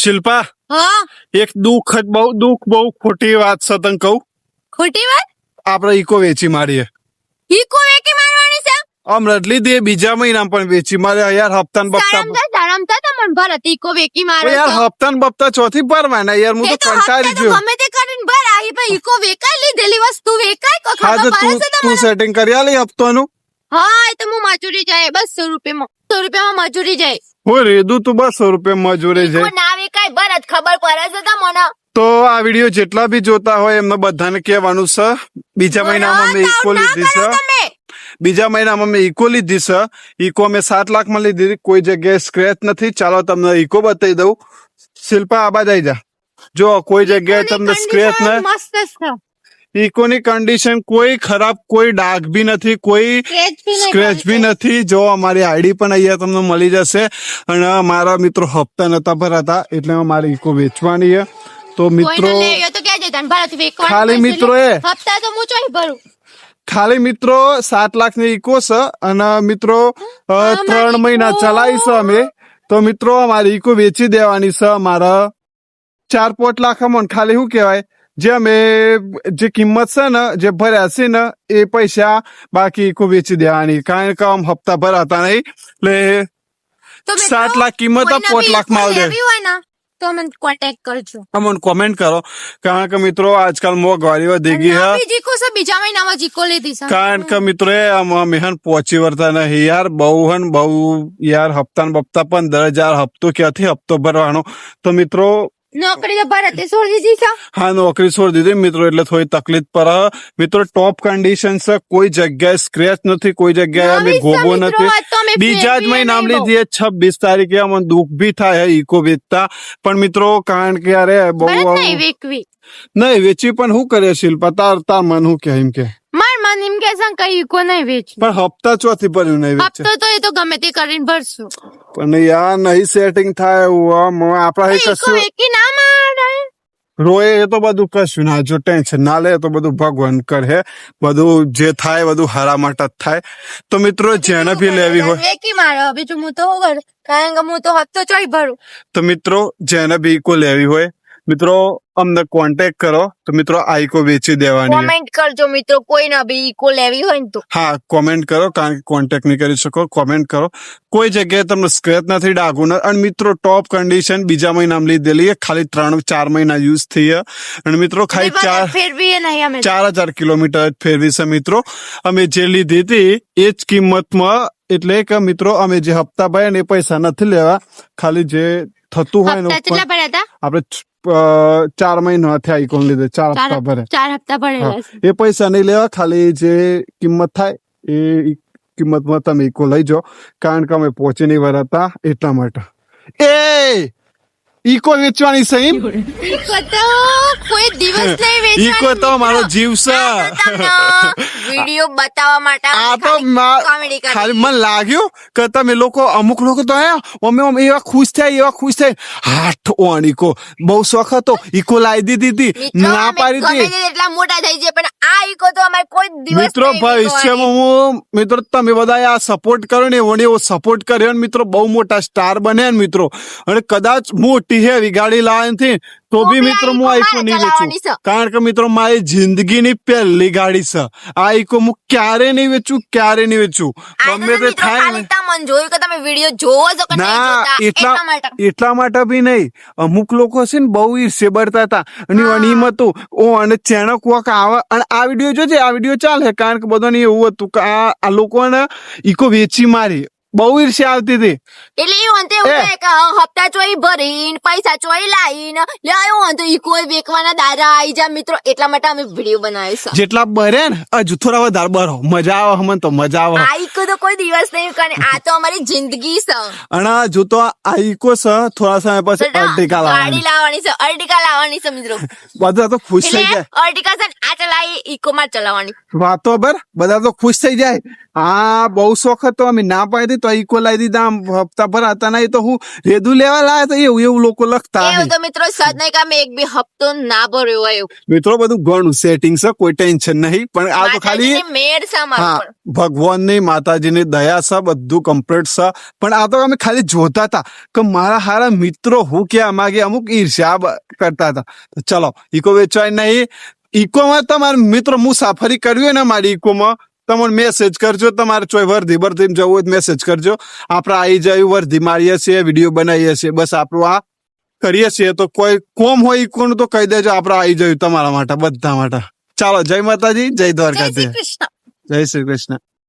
શિલ્પા હા એક દુઃખ બહુ ખોટી વાત છે તને કહું. ખોટી વાત આપણે ઈકો વેચી મારીએ. ઈકો વેકી મારવાની છે આમ રડલી દે બીજા મહિના પણ વેચી મારે યાર. હપ્તા ને બપ્તા ધરમતા તો મન ભરત ઈકો વેકી મારો યાર હપ્તા ને બપ્તા ચોથી ભરવાના યાર. હું તો કંટાળી ગયો. ગમે તે કરીને ભર આવી ભાઈ ઈકો વેકાઈ લીધેલી વસ્તુ વેકાય કો હા તો ખબર પડે છે તું સેટિંગ કરી આલી હપ્તાનું. હા એ તો હું મજૂરી જાય 200 રૂપિયામાં 100 રૂપિયામાં મજૂરી જાય હું રેદું તું 200 રૂપિયા મજૂરી ઈકો જાય. ના વેકાય ભરત ખબર પડે છે તમને. તો આ વિડીયો જેટલા બી જોતા હોય એમને બધાને કહેવાનું છે બીજા મહિનામાં મેં ઈકો લીધી છે. બીજા મહિનામાં મેં ઈકો લીધી છે. ઈકો મેં 7 લાખમાં લીધી. કોઈ જગ્યાએ સ્ક્રેચ નથી. ચાલો તમને ઈકો બતાવી દઉં. શિલ્પા આબાદ આવી જા. જો કોઈ જગ્યાએ તમને સ્ક્રેચ ને મસ્ત છે ઈકોની કન્ડિશન કોઈ ખરાબ, કોઈ ડાઘ બી નથી, કોઈ સ્ક્રેચ બી નથી. જો અમારી આઈડી પણ અહીંયા તમને મળી જશે. અને મારા મિત્રો હપ્તા નતા ભરાતા એટલે મારી ઈકો વેચવાની છે. તો મિત્રો ખાલી મિત્રો હપ્તા તો હું ચોઈ ભરું. ખાલી મિત્રો 7 લાખની ઈકો છે અને મિત્રો 3 મહિના ચલાવી છે અમે. તો મિત્રો અમારી ઈકો વેચી દેવાની છે. અમારા 4-5 લાખ અમોન ખાલી શું કહેવાય જે અમે જે કિંમત છે ને જે ભર્યા છે ને એ પૈસા બાકી ઈકો વેચી દેવાની. કારણ કે આમ હપ્તા ભરાતા નહીં એટલે 7 લાખ કિંમત 5 લાખ માં આવે. તો મને કોન્ટેક્ટ કરજો. અમને કોમેન્ટ કરો કારણ કે મિત્રો આજકાલ મોંઘવારી વધી ગઈ છે. બીજા મહિનામાં જીકો લીધી છે કારણ કે મિત્રો મેહન પહોંચી વળતા નહીં યાર. બહુ યાર હપ્તા ને બપ્તા 15,000 હપ્તો ક્યાંથી હપ્તો ભરવાનો. તો મિત્રો નોકરી તો ભરતે છોડી દીધી છે. હા નોકરી છોડી દીધી મિત્રો એટલે થોડી તકલીફ પડે. મિત્રો ટોપ કન્ડિશન છે. કોઈ જગ્યાએ સ્ક્રેચ નથી, કોઈ જગ્યાએ અમે ગોબો નથી. બીજા જ મહિના લીધી 26 તારીખે અમને દુઃખ બી થાય ઈકો વેચતા. પણ મિત્રો કારણ કે યાર બહુ નહીં વેચી પણ શું કરે શિલ્પા તાર મન શું કે એમ કે મને એમ કે છે કઈ ઈકો નહીં વેચી. પણ હપ્તા ચોથી ભર્યું નહીં વેચે. હપ્તો તો એ તો ગમે તે કરીને ભરશું. પણ યાર નહીં સેટિંગ થાય એવું આપડા કશું રોય એ તો બધું કશું ના. જો ટેન્શન ના લે તો બધું ભગવાન કરે. બધું જે થાય બધું હારા માટે જ થાય. તો મિત્રો જેને બી લેવી હોય વેકી મારો બીજું હું તો કરું કારણ કે હું તો હપ્તો ચોઈ ભરું. તો મિત્રો જેને બી ઈકો લેવી હોય મિત્રો અમને કોન્ટેક્ટ કરો. તો મિત્રો આ ઈકો વેચી દેવાની. કોમેન્ટ કરજો મિત્રો કોઈ ના બી ઈકો લેવી હોય ને તો. હા કોમેન્ટ કરો કારણ કે કોન્ટેક્ટ નહીં કરી શકો. કોમેન્ટ કરો. કોઈ જગ્યાએ તમને સ્ક્રેચ નથી, ડાઘું નથી. અને મિત્રો ટોપ કન્ડિશન બીજા મહિનામાં લીધેલી ખાલી 3-4 મહિના યુઝ થઈ. અને મિત્રો ખાલી 4,000 કિલોમીટર જ ફેરવી છે. મિત્રો અમે જે લીધી હતી એ જ કિંમતમાં એટલે કે મિત્રો અમે જે હપ્તા ભર્યા ને એ પૈસા નથી લેવા. ખાલી જે થતું હોય ને આપણે 4 મહિના થયા ઈકોન લીધે 4 હપ્તા ભરે. 4 હપ્તા ભરેલા એ પૈસા નહીં લેવા. ખાલી જે કિંમત થાય એ કિંમતમાં તમે ઈકો લઈ જાઓ. કારણ કે અમે પહોંચી નહીં વળતા એટલા માટે. એ ઈકો વેચવાની છે એમ? ઈકો તો કોઈ દિવસ નહીં વેચવાની. ઈકો તો મારો જીવ છે. વિડિયો બતાવવા માટે આ તો ખાલી મને લાગ્યું કે તમે લોકો અમુક લોકો તો અમે એવા ખુશ થાય હાથ ઓન ઈકો બહુ શોખ હતો. ઈકો લાવી દીધી ના પાડી દીધી. એટલા મોટા થઈ જાય પણ આ ઈકો તો અમારે કોઈ દિવસ મિત્રો ભવિષ્યમાં હું મિત્રો તમે બધા આ સપોર્ટ કરો ને એવો સપોર્ટ કર્યો ને મિત્રો બહુ મોટા સ્ટાર બન્યા ને મિત્રો. અને કદાચ મોટી હેવી ગાડી લાવે નથી તો બી મિત્રો હું આ ઈકો નહીં વેચું. કારણ કે મિત્રો મારી જિંદગીની પહેલી ગાડી છે. આ ઈકો હું ક્યારે નહીં વેચું. ગમે તે થાય ને ના એટલા માટે બી નહીં. અમુક લોકો છે ને બહુ ઈર્ષ્યા બળતા હતા અને અણીમ હતું અને ચેણક વોક આવે અને આ વિડીયો જોજે. આ વિડીયો ચાલે કારણ કે બધાને એવું હતું કે આ લોકોને ઈકો વેચી મારી બહુ ઈર્ષ્યા આવતી હતી. એટલે એવું કે હપ્તા ચોઈ ભરીને પૈસા ચોઈ લાવીને એવું હતું ઈકો વેચવાના દાદા આઈ જા મિત્રો. એટલા માટે અમે વિડીયો બનાવ્યો છે. જેટલા ભરે ને હજુ થોડા વધારે ભરો મજા આવે. મને તો મજા આવે. આ ઈકો તો કોઈ દિવસ નહીં કરે. આ તો અમારી જિંદગી છે. અને હજુ તો આ ઈકો છે થોડા સમય પછી અર્ટિકા લાવવાની છે. મિત્રો બધા તો ખુશ થઈ જાય. અર્ટિકા છે ચલાવી ઇકો માં ચલાવવાની. વાતો બર બધા તો ખુશ થઈ જાય. હા બહુ શોખ હતો, અમે ના પાડી તો ઈકો લાવી દીધા. આમ હપ્તા ભરાતા નહીં તો હું રેદું લેવા લાયા તો એવું લોકો લખતા એવું હે. તો મિત્રો સદ નહીં કે અમે એક બી હપ્તો ના ભર્યો હોય એવું. મિત્રો બધું ઘણું સેટિંગ છે, કોઈ ટેન્શન નહીં. પણ આ તો ખાલી માતાજીની મેળ છે અમારા હા ઉપર. ભગવાનની માતાજીની દયા છે, બધું કમ્પ્લીટ છે. પણ આ તો અમે ખાલી જોતા હતા કે મારા હારા મિત્રો હું ક્યાં માગે, અમુક ઈર્ષ્યા કરતા હતા. તો ચલો ઈકો વેચવાય નહીં. ઈકોમાં તમારે મિત્રો મુસાફરી કરવી હોય ને મારી ઈકોમાં, તમે મેસેજ કરજો. તમારે ચોય વર્ધી જવું હોય તો મેસેજ કરજો. આપણે આવી જાય વર્ધી મારીએ છીએ, વિડીયો બનાવીએ છીએ. બસ આપણું આ કરીએ છીએ. તો કોઈ કોમ હોય ઈકોનું તો કહી દેજો, આપણે આવી જયું તમારા માટે, બધા માટે. ચાલો જય માતાજી, જય જય શ્રી દ્વારકાધીશ, કૃષ્ણ. જય શ્રી કૃષ્ણ.